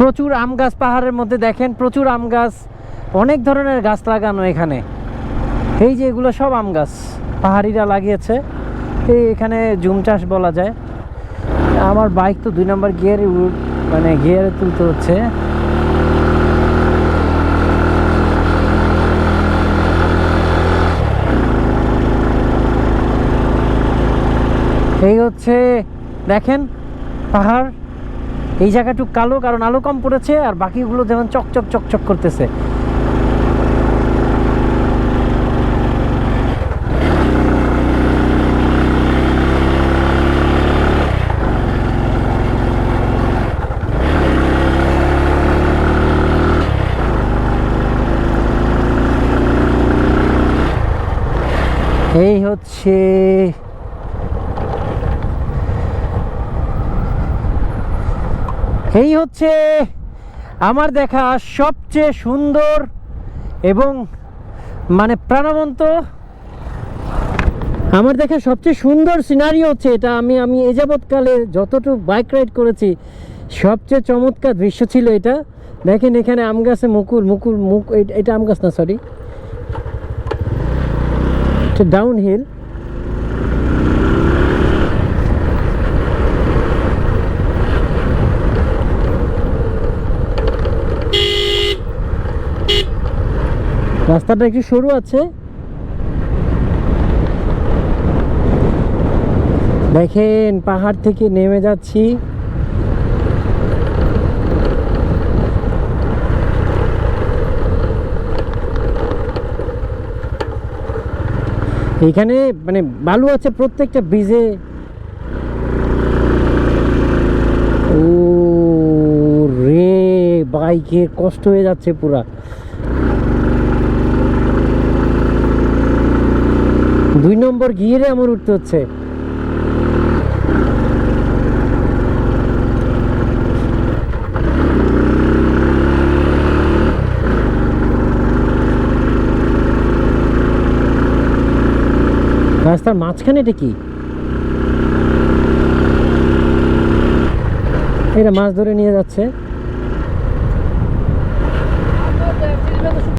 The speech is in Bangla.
প্রচুর আম গাছ পাহাড়ের মধ্যে, দেখেন প্রচুর আম গাছ, অনেক ধরনের গাছ লাগানো এখানে। এই যে এগুলো সব আম গাছ পাহাড়িরা লাগিয়েছে। এই এখানে জুম চাষ বলা যায়। আমার বাইক তো 2 নম্বর গিয়ারে, মানে গিয়ারে তুলতে হচ্ছে। এই হচ্ছে দেখেন পাহাড়। এই জায়গাটুকু কালো, কারণ আলো কম পড়েছে, আর বাকিগুলো যেমন চকচক চকচক করতেছে। এই হচ্ছে আমার দেখা সবচেয়ে সুন্দর এবং মানে প্রাণবন্ত, আমার দেখা সবচেয়ে সুন্দর সিনারি হচ্ছে এটা। আমি এ যাবৎকালে যতটুকু বাইক রাইড করেছি সবচেয়ে চমৎকার দৃশ্য ছিল এটা। দেখেন এখানে আম গাছে এটা আম গাছ না, সরি, এটা ডাউন হিল। রাস্তাটা একটু সরু আছে। দেখেন পাহাড় থেকে নেমে যাচ্ছি। এখানে মানে বালু আছে প্রত্যেকটা ব্রিজে। ও রে, বাইকের কষ্ট হয়ে যাচ্ছে পুরা। 2 নম্বর গিয়ারে আমার উঠতে হচ্ছে। রাস্তার মাঝখানে এটা কি? এরা মাছ ধরে নিয়ে যাচ্ছে।